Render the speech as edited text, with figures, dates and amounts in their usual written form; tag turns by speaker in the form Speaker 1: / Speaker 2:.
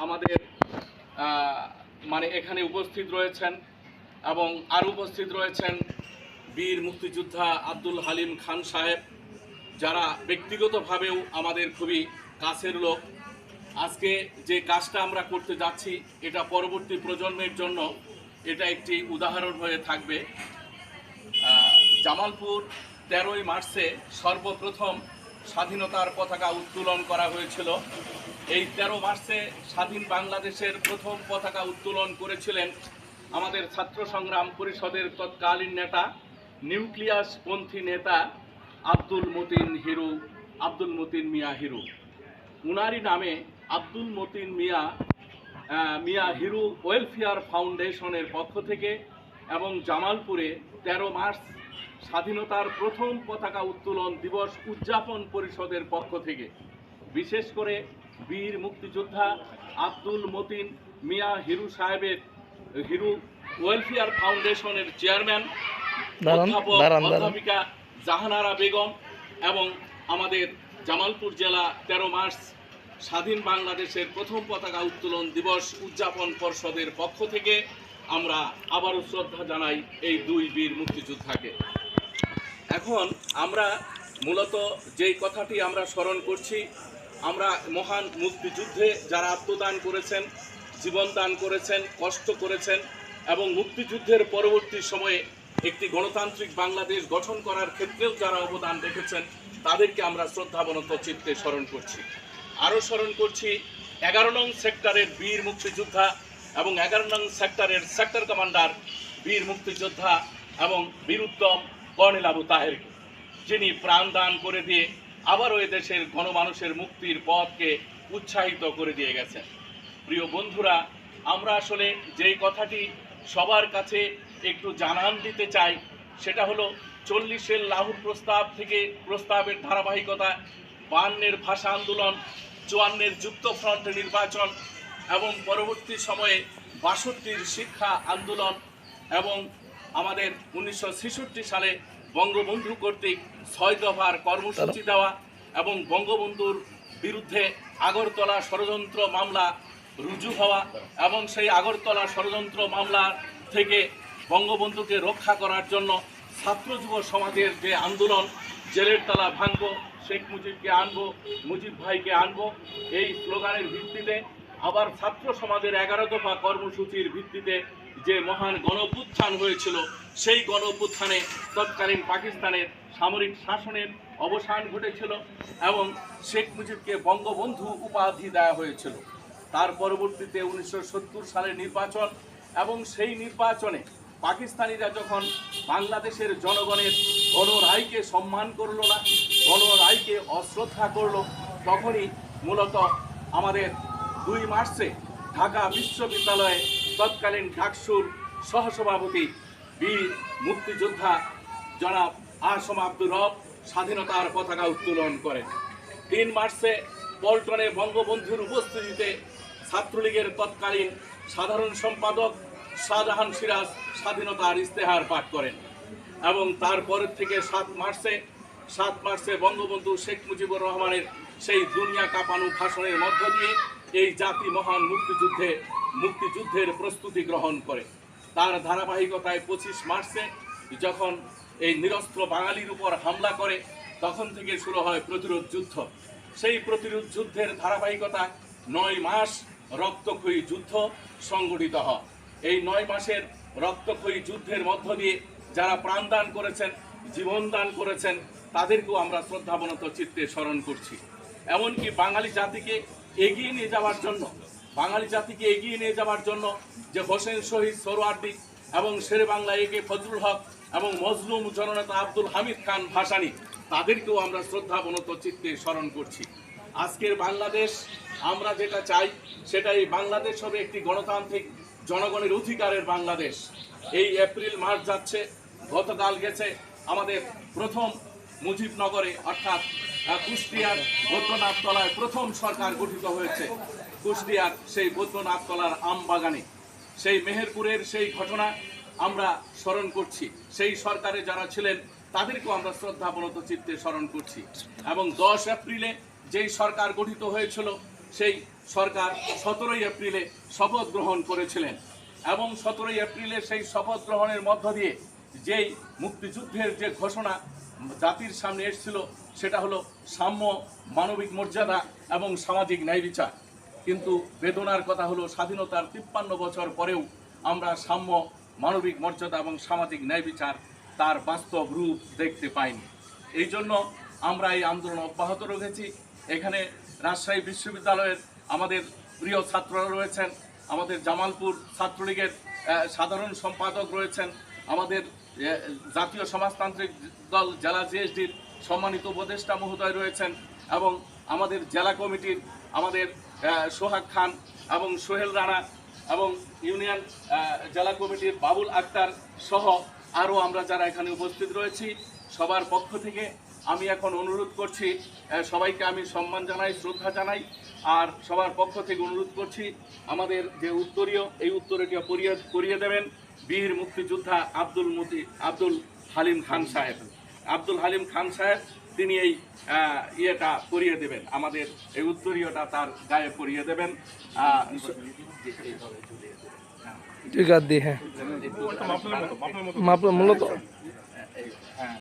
Speaker 1: আমাদের মানে এখানে উপস্থিত রয়েছেন এবং আর উপস্থিত রয়েছেন বীর মুক্তিযোদ্ধা আব্দুল হালিম খান সাহেব, যারা ব্যক্তিগতভাবেও আমাদের খুবই কাছের লোক। আজকে যে কাজটা আমরা করতে যাচ্ছি এটা পরবর্তী প্রজন্মের জন্য এটা একটি উদাহরণ হয়ে থাকবে। জামালপুর 13ই মার্চে সর্বপ্রথম স্বাধীনতার পতাকা উত্তোলন করা হয়েছিল। এই 13 মার্চে স্বাধীন বাংলাদেশের প্রথম পতাকা উত্তোলন করেছিলেন আমাদের ছাত্র সংগ্রাম পরিষদের তৎকালীন নেতা, নিউক্লিয়াসপন্থী নেতা আব্দুল মতিন মিয়া হিরু। উনারই নামে আব্দুল মতিন মিয়া হিরু ওয়েলফেয়ার ফাউন্ডেশনের পক্ষ থেকে এবং জামালপুরে 13 মার্চ স্বাধীনতার প্রথম পতাকা উত্তোলন দিবস উদযাপন পরিষদের পক্ষ থেকে বিশেষ করে বীর মুক্তিযোদ্ধা আব্দুল মতিন মিয়া হিরু সাহেবের হিরু ওয়েলফেয়ার ফাউন্ডেশনের চেয়ারম্যান অধ্যাপিকা জাহানারা বেগম এবং আমাদের জামালপুর জেলা 13 মার্চ স্বাধীন বাংলাদেশের প্রথম পতাকা উত্তোলন দিবস উদযাপন পর্ষদের পক্ষ থেকে আমরা আবারও শ্রদ্ধা জানাই এই দুই বীর মুক্তিযোদ্ধাকে। এখন আমরা মূলত যেই কথাটি আমরা স্মরণ করছি, আমরা মহান মুক্তিযুদ্ধে যারা আত্মদান করেছেন, জীবন দান করেছেন, কষ্ট করেছেন এবং মুক্তিযুদ্ধের পরবর্তী সময়ে একটি গণতান্ত্রিক বাংলাদেশ গঠন করার ক্ষেত্রেও যারা অবদান রেখেছেন তাদেরকে আমরা শ্রদ্ধাবনত চিত্তে স্মরণ করছি। আরও স্মরণ করছি 11 নং সেক্টরের বীর মুক্তিযোদ্ধা এবং 11 নং সেক্টরের সেক্টর কমান্ডার বীর মুক্তিযোদ্ধা এবং বীরুত্তম কর্নেল আবু তাহেরকে, যিনি প্রাণদান করে দিয়ে আবারও এদেশের গণমানুষের মুক্তির পথকে উৎসাহিত করে দিয়ে গেছেন। প্রিয় বন্ধুরা, আমরা আসলে যেই কথাটি সবার কাছে একটু জানান দিতে চাই সেটা হলো 40-এর লাহোর প্রস্তাব থেকে প্রস্তাবের ধারাবাহিকতা, 52-এর ভাষা আন্দোলন, 54-এর যুক্তফ্রন্ট নির্বাচন এবং পরবর্তী সময়ে 62-র শিক্ষা আন্দোলন এবং আমাদের 1966 সালে বঙ্গবন্ধু কর্তৃক 6 দফার কর্মসূচি দেওয়া এবং বঙ্গবন্ধুর বিরুদ্ধে আগরতলা ষড়যন্ত্র মামলা রুজু হওয়া এবং সেই আগরতলা ষড়যন্ত্র মামলা থেকে বঙ্গবন্ধুকে রক্ষা করার জন্য ছাত্র যুব সমাজের যে আন্দোলন, জেলের তালা ভাঙবো, শেখ মুজিবকে আনবো, মুজিব ভাইকে আনবো, এই স্লোগানের ভিত্তিতে আবার ছাত্র সমাজের 11 দফা কর্মসূচির ভিত্তিতে যে মহান গণঅভ্যুত্থান হয়েছিল, সেই গণঅভ্যুত্থানে তৎকালীন পাকিস্তানের সামরিক শাসনের অবসান ঘটেছিল এবং শেখ মুজিবকে বঙ্গবন্ধু উপাধি দেওয়া হয়েছিল। তার পরবর্তীতে 1970 সালের নির্বাচন এবং সেই নির্বাচনে পাকিস্তানিরা যখন বাংলাদেশের জনগণের গণরায়কে সম্মান করল না, গণরায়কে অশ্রদ্ধা করল, তখনই মূলত আমাদের 2 মার্চে ঢাকা বিশ্ববিদ্যালয়ে তৎকালীন ডাকসুর সহসভাপতি বীর মুক্তিযোদ্ধা জনাব আসম আব্দুর রব স্বাধীনতার পতাকা উত্তোলন করেন। 3 মার্চে পল্টনে বঙ্গবন্ধুর উপস্থিতিতে ছাত্রলীগের তৎকালীন সাধারণ সম্পাদক শাহজাহান সিরাজ স্বাধীনতার ইস্তেহার পাঠ করেন এবং তারপরের থেকে 7 মার্চে বঙ্গবন্ধু শেখ মুজিবুর রহমানের সেই দুনিয়া কাঁপানো ভাষণের মধ্য দিয়ে এই জাতি মহান মুক্তিযুদ্ধের প্রস্তুতি গ্রহণ করে। তার ধারাবাহিকতায় 25 মার্চে যখন এই নিরস্ত্র বাঙালির উপর হামলা করে, তখন থেকে শুরু হয় প্রতিরোধ যুদ্ধ। সেই প্রতিরোধ যুদ্ধের ধারাবাহিকতা 9 মাস রক্তক্ষয়ী যুদ্ধ সংগঠিত হয়। এই 9 মাসের রক্তক্ষয়ী যুদ্ধের মধ্য দিয়ে যারা প্রাণদান করেছেন, জীবন দান করেছেন, তাদেরকেও আমরা শ্রদ্ধাবনত চিত্তে স্মরণ করছি। এমনকি বাঙালি জাতিকে এগিয়ে নিয়ে যাওয়ার জন্য যে হোসেন শহীদ সোহরাওয়ার্দী এবং শেরে বাংলা একে ফজলুল হক এবং মজলুম জননেতা আব্দুল হামিদ খান ভাসানী, তাদেরকেও আমরা শ্রদ্ধাবনত চিত্তে স্মরণ করছি। আজকের বাংলাদেশ আমরা যেটা চাই সেটাই বাংলাদেশ হবে একটি গণতান্ত্রিক জনগণের অধিকারের বাংলাদেশ। এই এপ্রিল মাস যাচ্ছে, গতকাল গেছে আমাদের প্রথম মুজিবনগরে অর্থাৎ কুষ্টিয়ার বৈদ্যনাথতলায় প্রথম সরকার গঠিত হয়েছে। কুষ্টিয়ার সেই বৈদ্যনাথতলার আমবাগানে সেই মেহেরপুরের সেই ঘটনা আমরা স্মরণ করছি। সেই সরকারে যারা ছিলেন তাদেরকেও আমরা শ্রদ্ধাবনত চিত্তে স্মরণ করছি এবং 10 এপ্রিলে যেই সরকার গঠিত হয়েছিল সেই সরকার 17ই এপ্রিলে শপথ গ্রহণ করেছিলেন এবং 17ই এপ্রিলে সেই শপথ গ্রহণের মধ্য দিয়ে যেই মুক্তিযুদ্ধের যে ঘোষণা জাতির সামনে এসেছিল সেটা হলো সাম্য, মানবিক মর্যাদা এবং সামাজিক ন্যায় বিচার। কিন্তু বেদনার কথা হলো স্বাধীনতার 53 বছর পরেও আমরা সাম্য, মানবিক মর্যাদা এবং সামাজিক ন্যায় বিচার তার বাস্তব রূপ দেখতে পাইনি। এই জন্য আমরা এই আন্দোলন অব্যাহত রেখেছি। এখানে রাজশাহী বিশ্ববিদ্যালয়ের আমাদের প্রিয় ছাত্ররা রয়েছেন, আমাদের জামালপুর ছাত্রলীগের সাধারণ সম্পাদক রয়েছেন, আমাদের জাতীয় সমাজতান্ত্রিক দল জেলা জিএসডির সম্মানিত উপদেষ্টা মহোদয় রয়েছেন এবং আমাদের জেলা কমিটির আমাদের সোহাগ খান এবং সোহেল রানা এবং ইউনিয়ন জেলা কমিটির বাবুল আক্তার সহ আরও আমরা যারা এখানে উপস্থিত রয়েছি সবার পক্ষ থেকে আমি এখন অনুরোধ করছি, সবাইকে আমি সম্মান জানাই, শ্রদ্ধা জানাই, আর সবার পক্ষ থেকে অনুরোধ করছি আমাদের যে উত্তরীয় এই উত্তরীয়টা করিয়ে দেবেন বীর মুক্তিযোদ্ধা আব্দুল হালিম খান সাহেব। আব্দুল হালিম খান সাহেব তিনি এই ইয়েটা পরিয়ে দেবেন, আমাদের এই উত্তরীয়টা তার গায়ে পরিয়ে দেবেন।
Speaker 2: ঠিক আছে, হ্যাঁ, মূলত